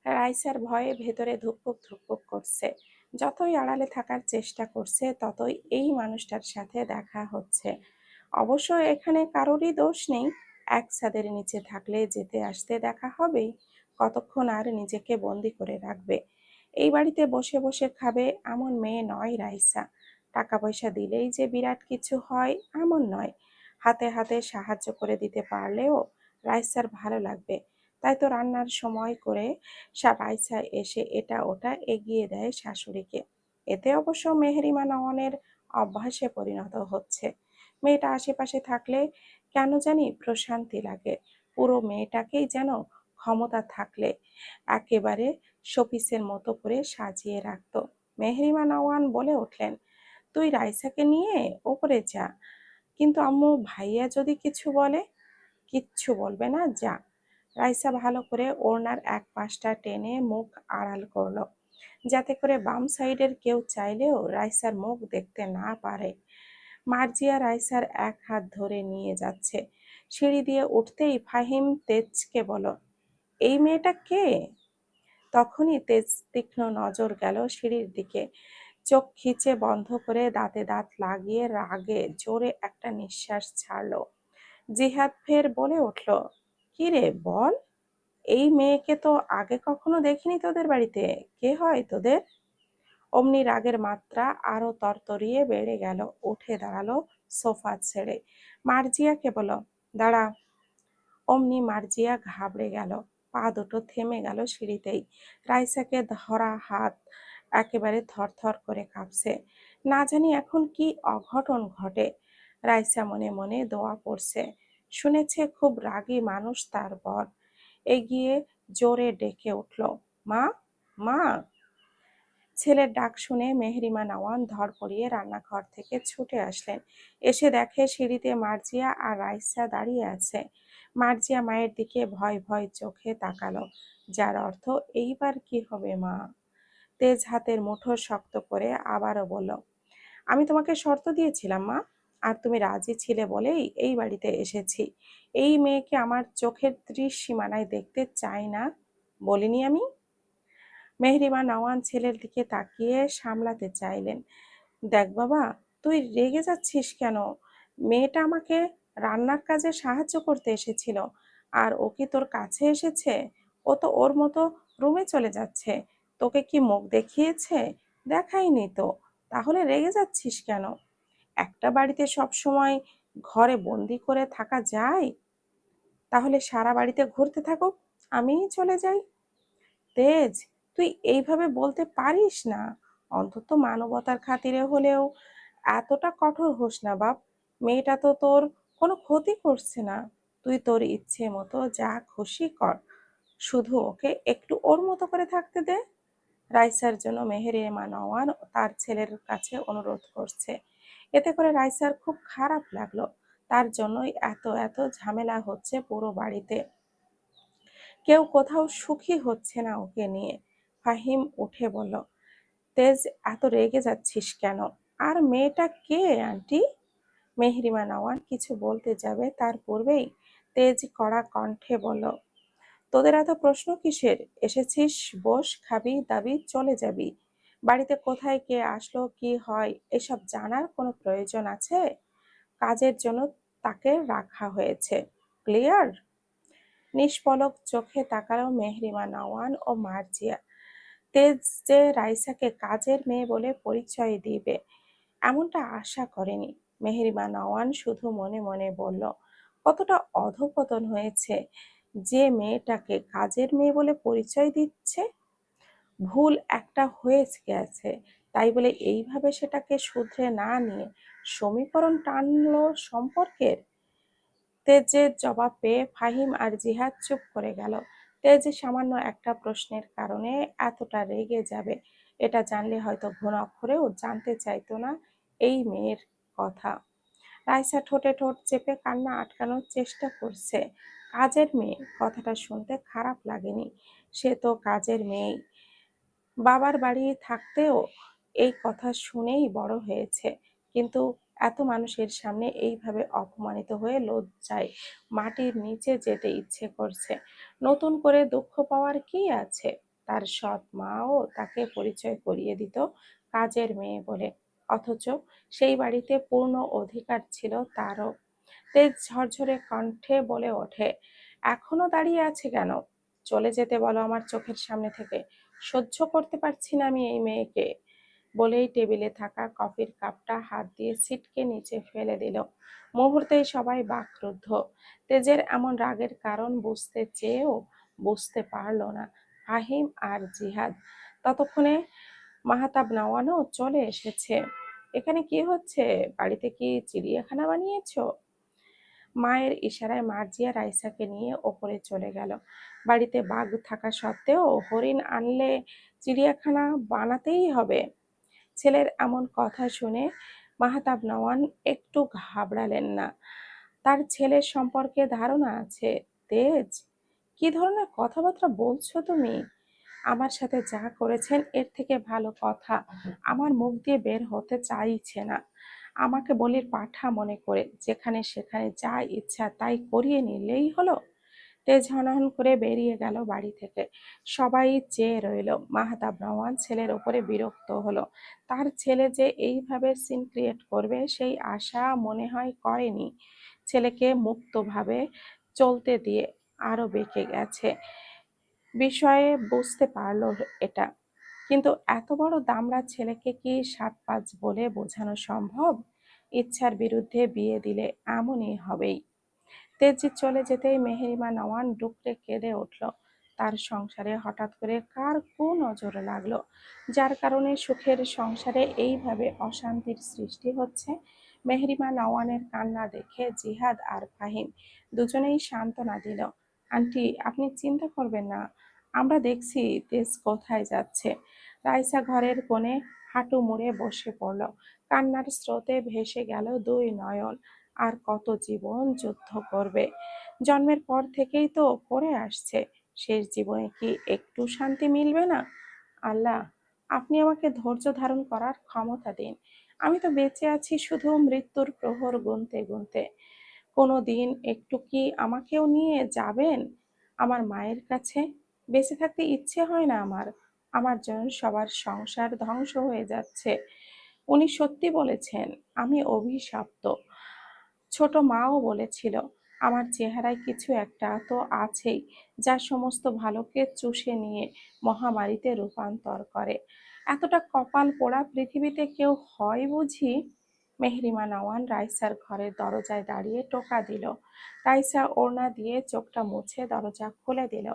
রাইসার ভয়ে ভেতরে ধুকপুক ধুকপুক করছে। যতই আড়ালে থাকার চেষ্টা করছে ততই এই মানুষটার সাথে দেখা হচ্ছে। অবশ্য এখানে কারোরই দোষ নেই। এক ছাদের নিচে থাকলে যেতে আসতে দেখা হবেই। কতক্ষণ আর নিজেকে বন্দি করে রাখবে? এই বাড়িতে বসে বসে খাবে এমন মেয়ে নয় রাইসা। টাকা পয়সা দিলেই যে বিরাট কিছু হয় এমন নয়। হাতে হাতে সাহায্য করে দিতে পারলেও রাইসার ভালো লাগবে। তাই তো রান্নার সময় করে রাইসা এসে এটা ওটা এগিয়ে দেয় শাশুড়িকে। এতে অবশ্য মেহেরিমা নওয়ানের অভ্যাসে পরিণত হচ্ছে। মেয়েটা আশেপাশে থাকলে কেন জানি প্রশান্তি লাগে। পুরো মেয়েটাকেই যেন ক্ষমতা থাকলে একেবারে শোপিসের মতো করে সাজিয়ে রাখতো। মেহেরিমা নওয়ান বলে উঠলেন, তুই রাইসাকে নিয়ে ওপরে যা। কিন্তু আম্মু, ভাইয়া যদি কিছু বলে? কিচ্ছু বলবে না, যা। রাইসা ভালো করে ওড়নার এক পাশটা টেনে মুখ আড়াল করলো, যাতে করে বাম সাইডের কেউ চাইলেও রাইসার মুখ দেখতে না পারে। মার্জিয়া রাইসার এক হাত ধরে নিয়ে যাচ্ছে। সিঁড়ি দিয়ে উঠতেই ফাহিম তেজকে বলল, এই মেয়েটা কে? তখনই তেজ তীক্ষ্ণ নজর গেল সিঁড়ির দিকে। চোখ খিচে বন্ধ করে দাঁতে দাঁত লাগিয়ে রাগে জোরে একটা নিঃশ্বাস ছাড়লো। জিহাদ ফের বলে উঠল, কি রে বল? এই মেয়েকে তো আগে কখনো দেখিনি তোদের বাড়িতে। কে হয় তোদের? অমনি রাগের মাত্রা আরো তরতরিয়ে বেড়ে গেল। উঠে দাঁড়ালো সোফা ছেড়ে। মার্জিয়াকে বলল, দাঁড়া। অমনি মার্জিয়া ঘাবড়ে গেল। পা দুটো থেমে গেল সিঁড়িতেই। রাইসাকে ধরা হাত একেবারে থরথর করে কাঁপছে। না জানি এখন কি অঘটন ঘটে। রাইসা মনে মনে দোয়া পড়ছে। শুনেছে খুব রাগী মানুষ তার বর। এগিয়ে জোরে ডেকে উঠল, মা, মা। ছেলের ডাক শুনে মেহরিমা নওয়ান ধড়ফড়িয়ে রান্নাঘর থেকে ছুটে আসলেন। এসে দেখে সিঁড়িতে মার্জিয়া আর রাইসা দাঁড়িয়ে আছে। মার্জিয়া মায়ের দিকে ভয় ভয় চোখে তাকালো, যার অর্থ এইবার কি হবে মা? তেজ হাতের মুঠো শক্ত করে আবারও বলল, আমি তোমাকে শর্ত দিয়েছিলাম মা, আর তুমি রাজি ছিলে বলেই এই বাড়িতে এসেছি। এই মেয়েকে আমার চোখের ত্রিসীমানায় দেখতে চাই না বলিনি আমি? মেহরিমা নওয়ান ছেলের দিকে তাকিয়ে সামলাতে চাইলেন। দেখ বাবা, তুই রেগে যাচ্ছিস কেন? মেয়েটা আমাকে রান্নার কাজে সাহায্য করতে এসেছিল, আর ও কি তোর কাছে এসেছে? ও তো ওর মতো রুমে চলে যাচ্ছে। তোকে কি মুখ দেখিয়েছে? দেখাইনি তো। তাহলে রেগে যাচ্ছিস কেন? একটা বাড়িতে সব সময় ঘরে বন্দি করে থাকা যায়? তাহলে সারা বাড়িতে ঘুরতে থাকুক, আমিই চলে যাই। তেজ, তুই এইভাবে বলতে পারিস না। অন্তত মানবতার খাতিরে হলেও এতটা কঠোর হোস না বাপ। মেয়েটা তো তোর কোনো ক্ষতি করছে না। তুই তোর ইচ্ছে মতো যা খুশি কর, শুধু ওকে একটু ওর মতো করে থাকতে দে। রাইসার জন্য মেহেরিমা নওয়ান তার ছেলের কাছে অনুরোধ করছে। এতে করে রাইসার খুব খারাপ লাগলো। তার জন্যই এত এত ঝামেলা হচ্ছে পুরো বাড়িতে। কেউ কোথাও সুখী হচ্ছে না ওকে নিয়ে। ফাহিম উঠে বলল, তেজ, এত রেগে যাচ্ছিস কেন? আর মেয়েটা কে আন্টি? মেহরিমা নওয়ান কিছু বলতে যাবে তার পূর্বেই তেজ কড়া কণ্ঠে বলল, তোদের এত প্রশ্ন কিসের? এসেছিস, বস, খাবি দাবি, চলে যাবি। বাড়িতে কোথায় কে আসলো, কি হয়, এসব জানার কোনো প্রয়োজন আছে? কাজের জন্য তাকে রাখা হয়েছে। ক্লিয়ার? নিষ্পলক চোখে তাকালো মেহরিমা নওয়ান ও মার্জিয়া। তেজ যে রাইসাকে কাজের মেয়ে বলে পরিচয় দিবে এমনটা আশা করেনি। মেহেরিমা নওয়ান শুধু মনে মনে বলল, কতটা অধঃপতন হয়েছে যে মেয়েটাকে কাজের মেয়ে বলে পরিচয় দিচ্ছে। ভুল একটা হয়ে গেছে, তাই বলে এইভাবে সেটাকে শুধরে না নিয়ে সমীকরণ টানলো সম্পর্কের। তেজের জবাব পেয়ে ফাহিম আর জিহাদ চুপ করে গেল। তেজ সামান্য একটা প্রশ্নের কারণে এতটা রেগে যাবে এটা জানলে হয়তো ঘন অক্ষরেও জানতে চাইতো না এই মেয়ের কথা। রাইসা ঠোঁটে ঠোঁট চেপে কান্না আটকানোর চেষ্টা করছে। কাজের মেয়ে কথাটা শুনতে খারাপ লাগেনি। সে তো কাজের মেয়েই। বাবার বাড়ি থাকতেও এই কথা শুনেই বড় হয়েছে। কিন্তু এত মানুষের সামনে এইভাবে অপমানিত হয়ে লজ্জায় মাটির নিচে যেতে ইচ্ছে করছে। নতুন করে দুঃখ পাওয়ার কি আছে? তার সৎ মাও তাকে পরিচয় করিয়ে দিত কাজের মেয়ে বলে, অথচ সেই বাড়িতে পূর্ণ অধিকার ছিল তারও। তেজ ঝরঝরে কণ্ঠে বলে ওঠে, এখনো দাঁড়িয়ে আছে কেন? চলে যেতে বলো আমার চোখের সামনে থেকে। সহ্য করতে পারছি না আমি এই মেয়েকে। বলেই টেবিলে থাকা কফির কাপটা হাত দিয়ে ছিটকে নিচে ফেলে দিল। মুহূর্তেই সবাই বাকরুদ্ধ। তেজের এমন রাগের কারণ বুঝতে চেয়েও বুঝতে পারল না ফাহিম আর জিহাদ। ততক্ষণে মাহতাব নওয়ানও চলে এসেছে। এখানে কি হচ্ছে? বাড়িতে কি চিড়িয়াখানা বানিয়েছো? মায়ের ইশারায় মার্জিয়া রাইসাকে নিয়ে ওপরে চলে গেল। বাড়িতে বাঘ থাকা সত্ত্বেও হরিণ আনলে চিড়িয়াখানা বানাতেই হবে। ছেলের এমন কথা শুনে মাহতাব নওয়ান একটু ঘাবড়ালেন না। তার ছেলের সম্পর্কে ধারণা আছে। তেজ, কি ধরনের কথাবার্তা বলছো তুমি? আমার সাথে যা করেছেন এর থেকে ভালো কথা আমার মুখ দিয়ে বের হতে চাইছে না। আমাকে বলির পাঠা মনে করে যেখানে সেখানে যা ইচ্ছা তাই করিয়ে নিলেই হলো। তেজ হনহন করে বেরিয়ে গেল বাড়ি থেকে। সবাই চেয়ে রইল। মাহতাব নওয়ান ছেলের ওপরে বিরক্ত হলো। তার ছেলে যে এইভাবে সিন ক্রিয়েট করবে সেই আশা মনে হয় করেনি। ছেলেকে মুক্তভাবে চলতে দিয়ে আরো বেঁকে গেছে বিষয়ে বুঝতে পারলো এটা। কিন্তু এত বড় দামড়া ছেলেকে কি সাত পাঁচ বলে বোঝানো সম্ভব? ইচ্ছার বিরুদ্ধে বিয়ে দিলে এমনই হবেই। তেজি চলে যেতেই মেহেরিমা নওয়ান ডুকরে কেঁদে উঠল। তার সংসারে হঠাৎ করে কার নজর লাগলো, যার কারণে সুখের সংসারে এইভাবে অশান্তির সৃষ্টি হচ্ছে। মেহেরিমা নওয়ানের কান্না দেখে জিহাদ আর ফাহিম দুজনেই সান্ত্বনা দিল। আন্টি, আপনি চিন্তা করবেন না, আমরা দেখছি তেজ কোথায় যাচ্ছে। রাইসা ঘরের কোণে হাঁটু মুড়ে বসে পড়ল। কান্নার স্রোতে ভেসে গেল দুই নয়ন। আর কত জীবন যুদ্ধ করবে? জন্মের পর থেকেই তো করে আসছে। শেষ জীবনে কি একটু শান্তি মিলবে না? আল্লাহ, আপনি আমাকে ধৈর্য ধারণ করার ক্ষমতা দিন। আমি তো বেঁচে আছি শুধু মৃত্যুর প্রহর গুনতে গুনতে। কোনো দিন একটু কি আমাকেও নিয়ে যাবেন আমার মায়ের কাছে? বেঁচে থাকতে ইচ্ছে হয় না আমার। আমার জন্য সবার সংসার ধ্বংস হয়ে যাচ্ছে। উনি সত্যি বলেছেন, আমি অভিশপ্ত। ছোট মাও বলেছিল, আমার চেহারায় কিছু একটা তো আছেই যা সমস্ত ভালোকে চুষে নিয়ে মহামারীতে রূপান্তর করে। এতটা কপাল পোড়া পৃথিবীতে কেউ হয় বুঝি? মেহরিমা নওয়ান রাইসার ঘরের দরজায় দাঁড়িয়ে টোকা দিল। রাইসা ওড়না দিয়ে চোখটা মুছে দরজা খুলে দিল।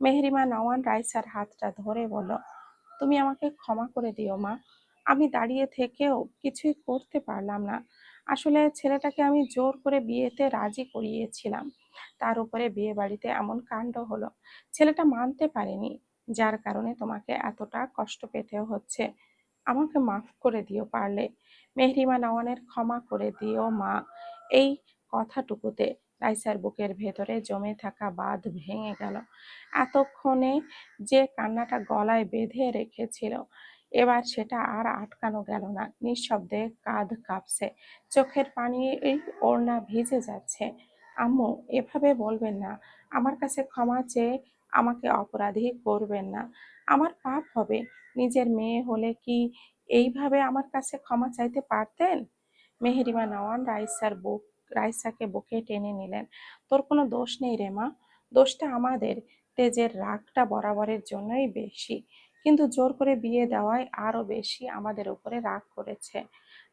মেহরিমা নওয়ান রাইসার হাতটা ধরে বলল, তুমি আমাকে ক্ষমা করে দিও মা। আমি দাঁড়িয়ে থেকেও কিছুই করতে পারলাম না। আসলে ছেলেটাকে আমি জোর করে বিয়েতে রাজি করিয়েছিলাম। তার উপরে বিয়ে বাড়িতে এমন কাণ্ড হলো। ছেলেটা মানতে পারেনি, যার কারণে তোমাকে এতটা কষ্ট পেতে হচ্ছে। আমাকে মাফ করে দিও পারলে। মেহরিমা নওয়ানের ক্ষমা করে দিও মা। এই কথাটুকুতে রাইসার বুকের ভেতরে জমে থাকা বাঁধ ভেঙে গেল। এতক্ষণে যে কান্নাটা গলায় বেঁধে রেখেছিল, এবার সেটা আর আটকানো গেল না। নিঃশব্দে কাঁধ কাঁপছে, চোখের পানি ওড়না ভিজে যাচ্ছে। আম্মু, এভাবে বলবেন না। আমার কাছে ক্ষমা চেয়ে আমাকে অপরাধী করবেন না। আমার পাপ হবে। নিজের মেয়ে হলে কি এইভাবে আমার কাছে ক্ষমা চাইতে পারতেন? মেহেরিমা নওয়ান রাইসাকে বুকে টেনে নিলেন। তোর কোনো দোষ নেই রে মা, দোষটা আমাদের। তেজের রাগটা বরাবরের জন্যই বেশি, কিন্তু জোর করে বিয়ে দেওয়ায় আরো বেশি আমাদের উপরে রাগ করেছে।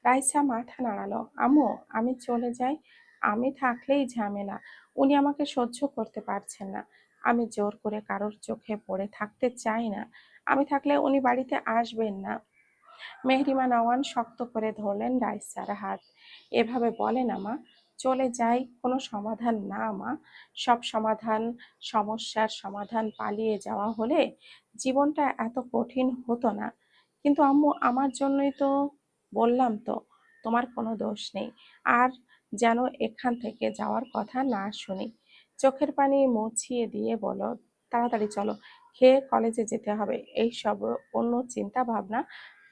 রাইসা মাথা নাড়ালো। আম্মু, আমি চলে যাই। আমি থাকলেই ঝামেলা। উনি আমাকে সহ্য করতে পারছেন না। আমি জোর করে কারোর চোখে পড়ে থাকতে চাই না। আমি থাকলে উনি বাড়িতে আসবেন না। মেহরিমা নওয়ান শক্ত করে ধরলেন রাইসার হাত। এভাবে বলে না মা, চলে যাই কোনো সমাধান না মা। সব সমাধান, সমস্যার সমাধান পালিয়ে যাওয়া হলে জীবনটা এত কঠিন হতো না। কিন্তু আম্মু, আমার জন্যই তো। বললাম তো, তোমার কোনো দোষ নেই। আর যেন এখান থেকে যাওয়ার কথা না শুনি। চোখের পানি মুছিয়ে দিয়ে বলো, তাড়াতাড়ি চলো, খেয়ে কলেজে যেতে হবে। এই সব অন্য চিন্তা ভাবনা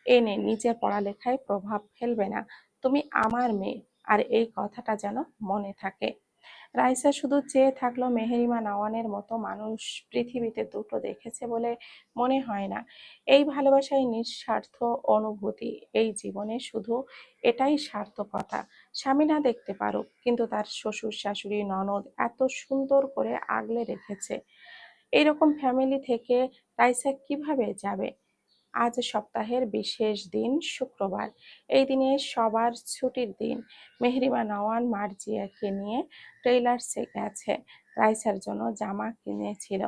এনে নিজের পড়ালেখায় প্রভাব ফেলবে না। তুমি আমার মেয়ে, আর এই কথাটা যেন মনে থাকে। রাইসা শুধু চেয়ে থাকলো, মেহেরিমা নওয়ানের মতো মানুষ পৃথিবীতে দুটো দেখেছে বলে মনে হয় না। এই ভালোবাসাই নিঃস্বার্থ অনুভূতি। এই জীবনে শুধু এটাই সার্থকতা। স্বামী না দেখতে পারুক, কিন্তু তার শ্বশুর শাশুড়ি ননদ এত সুন্দর করে আগলে রেখেছে। এইরকম ফ্যামিলি থেকে রাইসা কিভাবে যাবে? আজ সপ্তাহের বিশেষ দিন, শুক্রবার। এই দিনে সবার ছুটির দিন। মেহরিমা নওয়ান মার্জিয়াকে নিয়ে টেইলার্সে গেছে। রাইসার জন্য জামা কিনেছিল,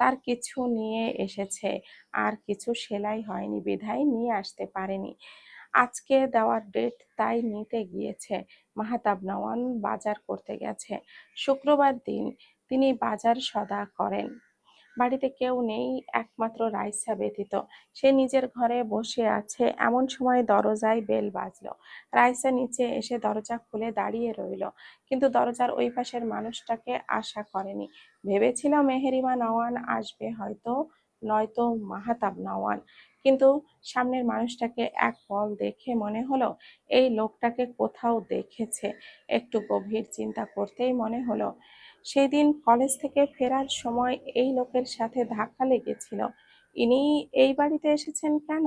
তার কিছু নিয়ে এসেছে, আর কিছু সেলাই হয়নি বিধায় নিয়ে আসতে পারেনি। আজকে দেওয়ার ডেট, তাই নিতে গিয়েছে। মাহতাব নওয়ান বাজার করতে গেছে। শুক্রবার দিন তিনি বাজার সদা করেন। বাড়িতে কেউ নেই, একমাত্র রাইসা ব্যতীত। সে নিজের ঘরে বসে আছে, এমন সময় দরজায় বেল বাজলো। রাইসা নিচে এসে দরজা খুলে দাঁড়িয়ে রইল, কিন্তু দরজার ওই পাশের মানুষটাকে আশা করেনি। ভেবেছিল মেহেরিমা নওয়ান আসবে হয়তো, নয়তো মাহাতাব নওয়ান। কিন্তু সামনের মানুষটাকে এক পল দেখে মনে হলো এই লোকটাকে কোথাও দেখেছে। একটু গভীর চিন্তা করতেই মনে হলো সেদিন কলেজ থেকে ফেরার সময় এই লোকের সাথে ধাক্কা লেগেছিল। ইনি এই বাড়িতে এসেছেন কেন?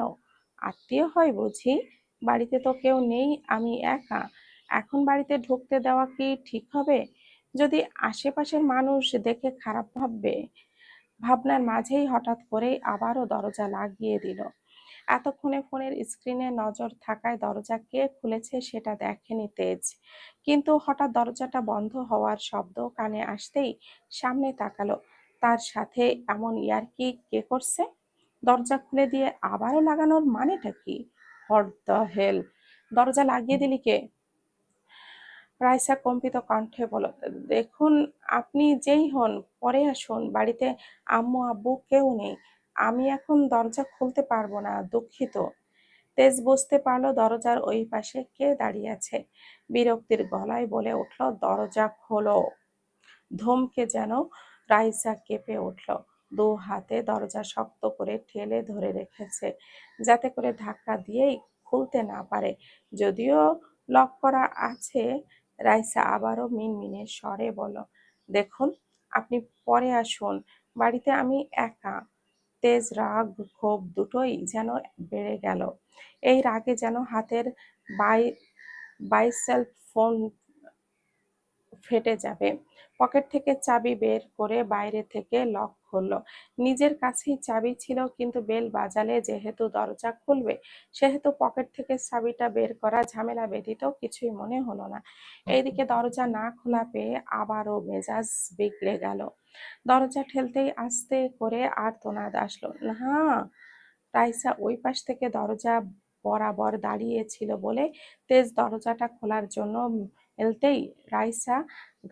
আত্মীয় হয় বুঝি? বাড়িতে তো কেউ নেই, আমি একা। এখন বাড়িতে ঢুকতে দেওয়া কি ঠিক হবে? যদি আশেপাশের মানুষ দেখে খারাপ ভাববে। ভাবনার মাঝেই হঠাৎ করেই আবারও দরজা লাগিয়ে দিল। এতক্ষণে ফোনের স্ক্রিনে নজর থাকায় দরজা কে খুলেছে সেটা দেখেনি তেজ। কিন্তু হঠাৎ দরজাটা বন্ধ হওয়ার শব্দ কানে আসতেই সামনে তাকালো। তার সাথে এমন ইয়ার্কি কে করছে? দরজা খুলে দিয়ে আবারও লাগানোর মানেটা কি? What the hell! দরজা লাগিয়ে দিলি কে? রাইসা কম্পিত কণ্ঠে বলল, দেখুন, আপনি যেই হন পরে আসুন। বাড়িতে আম্মু আব্বু কেউ নেই। আমি এখন দরজা খুলতে পারবো না, দুঃখিত। তেজ বুঝতে পারলো দরজার ওই পাশে কে দাঁড়িয়ে আছে। বিরক্তির গলায় বলে উঠল, দরজা খোলো। ধমকে যেন রাইসা কেঁপে উঠল। দু হাতে দরজা শক্ত করে ঠেলে ধরে রেখেছে, যাতে করে ধাক্কা দিয়েই খুলতে না পারে। যদিও লক করা আছে। রাইসা আবারও মিনমিনে স্বরে বলল, দেখুন, আপনি পরে আসুন। বাড়িতে আমি একা। তেজ রাগ ক্ষোভ দুটোই যেন বেড়ে গেল। এই রাগে যেন হাতের বাই বাইসেলফ ফোন ফেটে যাবে। পকেট থেকে চাবি বের করে বাইরে থেকে লক খুলল। নিজের কাছেই চাবি ছিল, কিন্তু বেল বাজালে যেহেতু দরজা খুলবে, সেহেতু পকেট থেকে চাবিটা বের করা ঝামেলা ব্যতীত কিছুই মনে হলো না। এইদিকে দরজা না খোলা পেয়ে আবারও মেজাজ বিগড়ে গেল। দরজা ঠেলতেই আস্তে করে আর্তনাদ আসলো, না। রাইসা ওই পাশ থেকে দরজা বরাবর দাঁড়িয়ে ছিল বলে তেজ দরজাটা খোলার জন্য এলতেই রাইসা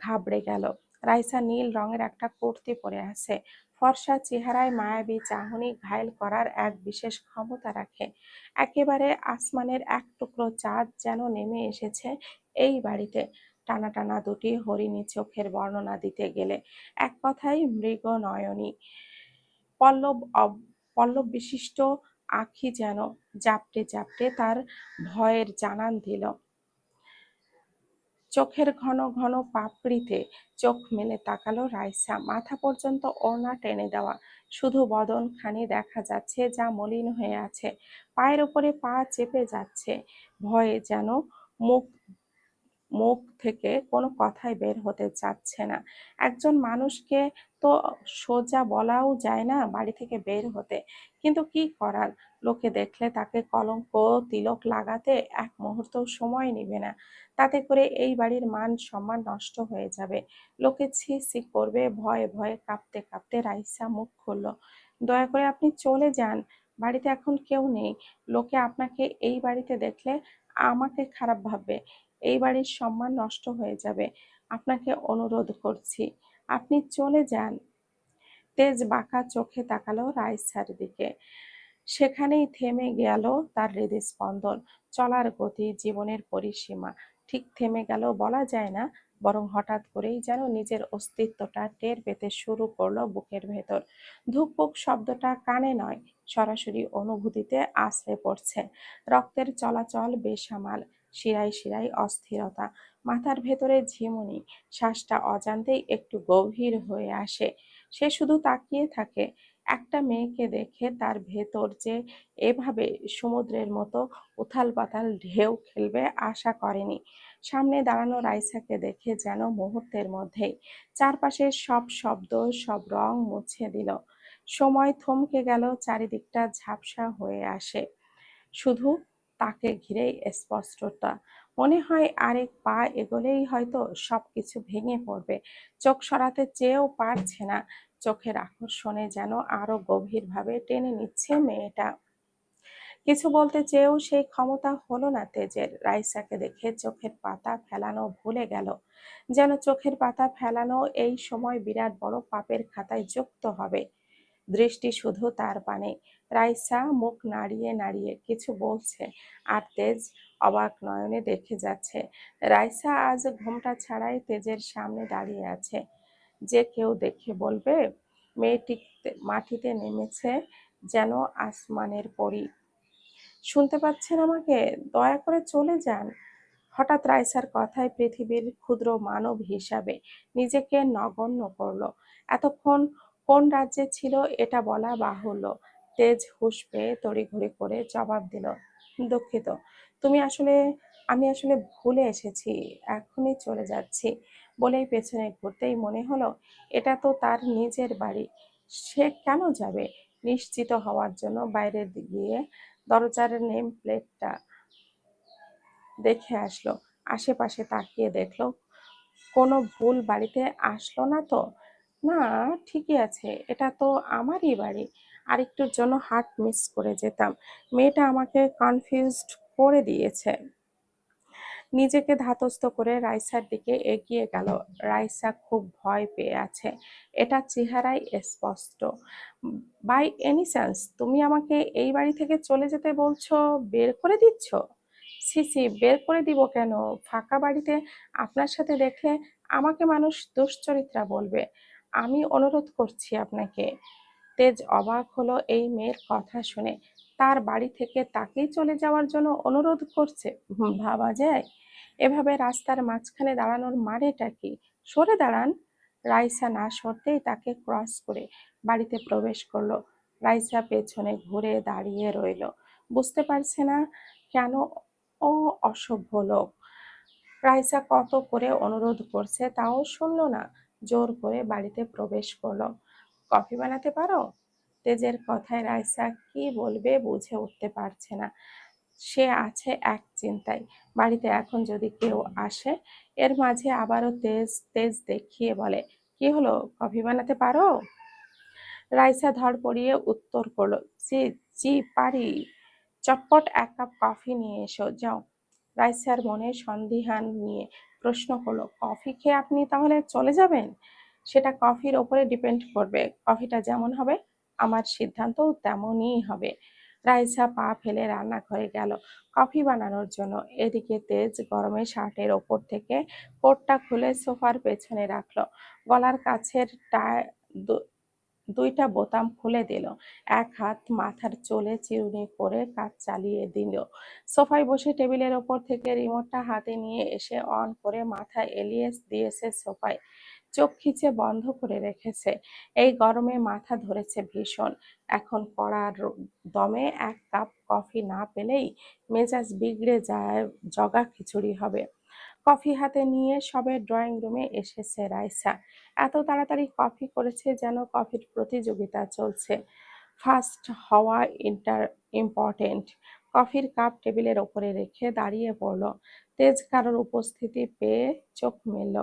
ঘাবড়ে গেল। রাইসা নীল রঙের একটা কুর্তি পরে আছে। ফর্সা চেহারায় মায়াবী চাহনি ঘায়েল করার এক বিশেষ ক্ষমতা রাখে। একেবারে আসমানের এক টুকরো চাঁদ যেন নেমে এসেছে এই বাড়িতে। টানা টানা দুটি হরিণী চোখের বর্ণনা দিতে গেলে এক কথায় মৃগ নয়নী। পল্লব পল্লব বিশিষ্ট আঁখি যেন জাপটে জাপটে তার ভয়ের জানান দিল। চোখের ঘন ঘন পাপড়িতে চোখ মেলে তাকালো রাইসা। মাথা পর্যন্ত ওড়না টেনে দেওয়া, শুধু বদন খানি দেখা যাচ্ছে, যা মলিন হয়ে আছে। পায়ের উপরে পা চেপে যাচ্ছে। ভয়ে যেন মুখ মুখ থেকে কোনো কথাই বের হতে চাচ্ছে না। একজন মানুষকে তো সোজা বলাও যায় না বাড়ি থেকে বের হতে, কিন্তু কি করার? লোকে দেখলে তাকে কলঙ্ক তিলক লাগাতে এক মুহূর্ত সময় নিবে না। তাতে করে এই বাড়ির মান সম্মান নষ্ট হয়ে যাবে। লোকে ছি ছি করবে। ভয়ে ভয়ে কাঁপতে কাঁপতে রাইসা মুখ খুলল, দয়া করে আপনি চলে যান। বাড়িতে এখন কেউ নেই। লোকে আপনাকে এই বাড়িতে দেখলে আমাকে খারাপ ভাববে। এই বাড়ির সম্মান নষ্ট হয়ে যাবে। আপনাকে অনুরোধ করছি, আপনি চলে যান। তেজ বাঁকা চোখে তাকালো রাইসার দিকে। সেখানেই থেমে গেল তার হৃদস্পন্দন। চলার গতি, জীবনের পরিসীমা ঠিক থেমে গেল বলা যায় না, বরং হঠাৎ করেই যেন নিজের অস্তিত্বটা টের পেতে শুরু করলো বুকের ভেতর। ধুকপুক শব্দটা কানে নয়, সরাসরি অনুভূতিতে আছড়ে পড়ছে। রক্তের চলাচল বেসামাল। শিরায় শিরায় অস্থিরতা, মাথার ভেতরে ঝিমুনি, শ্বাসটা অজান্তেই একটু গভীর হয়ে আসে। সে শুধু তাকিয়ে থাকে। একটা মেয়েকে দেখে তার ভেতর যে এভাবে সমুদ্রের মতো উথাল পাতাল ঢেউ খেলবে আশা করেনি। সামনে দাঁড়ানো রাইসাকে দেখে যেন মুহূর্তের মধ্যেই চারপাশের সব শব্দ, সব রং মুছে দিল। সময় থমকে গেল, চারিদিকটা ঝাপসা হয়ে আসে। শুধু তাকে ঘিরেই স্পষ্টতা। মনে হয় আরেক পা এগোলেই হয়তো সবকিছু ভেঙে পড়বে। চোখ সরাতে চেয়েও পারছে না। চোখের আকর্ষণে যেন আরো গভীরভাবে টেনে নিচ্ছে মেয়েটা। কিছু বলতে চেয়েও সেই ক্ষমতা হলো না তেজের। রাইসাকে দেখে চোখের পাতা ফেলানো ভুলে গেল। যেন চোখের পাতা ফেলানো এই সময় বিরাট বড় পাপের খাতায় যুক্ত হবে। দৃষ্টি শুধু তার পানে। রাইসা মুখ নাড়িয়ে নাড়িয়ে কিছু বলছে, আর তেজ অবাক নয়নে দেখে যাচ্ছে। রাইসা আজ ঘোমটা ছাড়াই তেজের সামনে দাঁড়িয়ে আছে। যে কেউ দেখে বলবে মেয়েটি মাটিতে নেমেছে যেন আসমানের পরী। শুনতে পাচ্ছেন আমাকে? দয়া করে চলে যান। হঠাৎ রাইসার কথায় পৃথিবীর ক্ষুদ্র মানব হিসাবে নিজেকে নগণ্য করলো। এতক্ষণ কোন রাজ্যে ছিল এটা বলা বাহুল্য। তেজ হুঁশ পেয়ে তড়িঘড়ি করে জবাব দিল, দুঃখিত। তুমি আসলে আমি আসলে ভুলে এসেছি, এখনই চলে যাচ্ছি। বলেই পেছনে ঘুরতেই মনে হলো এটা তো তার নিজের বাড়ি। সে কেন যাবে? নিশ্চিত হওয়ার জন্য বাইরে গিয়ে দরজার নেম প্লেটটা দেখে আসলো। আশেপাশে তাকিয়ে দেখলো কোনো ভুল বাড়িতে আসলো না তো। না, ঠিকই আছে, এটা তো আমারই বাড়ি। আরেকটুর জন্য হার্ট মিস করে যেতাম। মেয়েটা আমাকে কনফিউজড করে দিয়েছে। নিজেকে ধাতস্থ করে রাইসার দিকে এগিয়ে গেল। রাইসা খুব ভয় পেয়ে আছে, এটা চেহারায় স্পষ্ট। বাই এনি চান্স তুমি আমাকে এই বাড়ি থেকে চলে যেতে বলছো? বের করে দিচ্ছ? সি সি, বের করে দিব কেন? ফাঁকা বাড়িতে আপনার সাথে দেখলে আমাকে মানুষ দুশ্চরিত্রা বলবে। আমি অনুরোধ করছি আপনাকে। তেজ অবাক হলো এই মেয়ের কথা শুনে। তার বাড়ি থেকে তাকেই চলে যাওয়ার জন্য অনুরোধ করছে? ভাবা যায়? এভাবে রাস্তার মাঝখানে দাঁড়ানোর মানেটা কি? সরে দাঁড়ান। রাইসা না সরতেই তাকে ক্রস করে বাড়িতে প্রবেশ করলো। রাইসা পেছনে ঘুরে দাঁড়িয়ে রইল, বুঝতে পারছে না কেন ও অসভ্য লোক। রাইসা কত করে অনুরোধ করছে তাও শুনলো না। জোর করে বাড়িতে প্রবেশ করলো। কফি বানাতে পারো? তেজের কথায় রাইসা কি বলবে বুঝে উঠতে পারছে না। সে আছে এক চিন্তায়, বাড়িতে এখন যদি কেউ আসে। এর মাঝে আবারও তেজ তেজ দেখিয়ে বলে, কি হলো, কফি বানাতে পারো? রাইসা ধড়পড়িয়ে উত্তর করলো, জি জি পারি। চটপট এক কাপ কফি নিয়ে এসো, যাও। রাইসার মনে সন্দিহান নিয়ে প্রশ্ন করলো, কফি খেয়ে আপনি তাহলে চলে যাবেন? সেটা কফির ওপরে ডিপেন্ড করবে। কফিটা যেমন হবে আমার সিদ্ধান্তও তেমনই হবে। রাইসা পা ফেলে রান্নাঘরে গেল কফি বানানোর জন্য। এদিকে তেজ গরমে শার্টের ওপর থেকে কোটটা খুলে সোফার পেছনে রাখলো। গলার কাছের দুইটা বোতাম খুলে দিল। এক হাত মাথার চুলে চিরুনি করে কাজ চালিয়ে দিল। সোফায় বসে টেবিলের ওপর থেকে রিমোটটা হাতে নিয়ে এসে অন করে মাথা এলিয়ে দিয়েছে সোফায়। চোখ খিচে বন্ধ করে রেখেছে। এই গরমে মাথা ধরেছে ভীষণ। এখন কড়া দমে এক কাপ কফি না পেলেই মেজাজ বিগড়ে যায়, জগা খিচুড়ি হবে। কফি হাতে নিয়ে সবে ড্রয়িং রুমে এসেছে রাইসা। এত তাড়াতাড়ি কফি করেছে যেন কফির প্রতিযোগিতা চলছে। ফার্স্ট হওয়া ইম্পর্টেন্ট। কফির কাপ টেবিলের ওপরে রেখে দাঁড়িয়ে পড়ল। তেজ কারোর উপস্থিতি পেয়ে চোখ মেলল।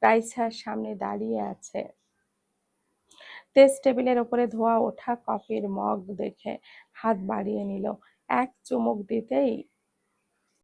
রাইসার সামনে দাঁড়িয়ে আছে। তেজ টেবিলের ওপরে ধোয়া ওঠা কফির মগ দেখে হাত বাড়িয়ে নিল। এক চুমুক দিতেই